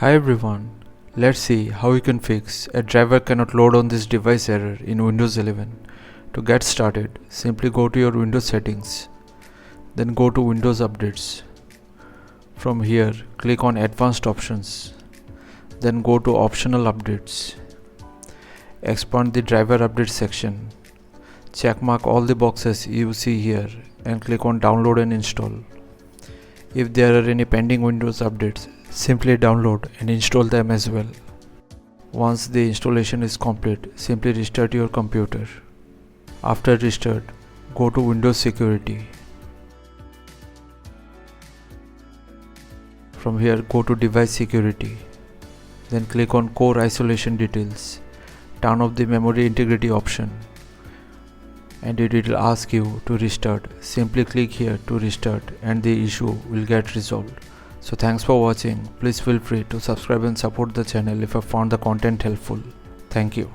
Hi everyone, let's see how you can fix a driver cannot load on this device error in Windows 11. To get started, simply go to your Windows settings, then go to Windows Updates. From here, click on Advanced Options, then go to Optional Updates. Expand the Driver Update section. Checkmark all the boxes you see here and click on Download and Install. If there are any pending Windows updates, simply download and install them as well. Once the installation is complete, simply restart your computer. After restart, go to Windows Security. From here, go to Device Security. Then click on Core Isolation Details. Turn off the memory integrity option. And it will ask you to restart. Simply click here to restart and the issue will get resolved. So thanks for watching. Please feel free to subscribe and support the channel if you found the content helpful. Thank you.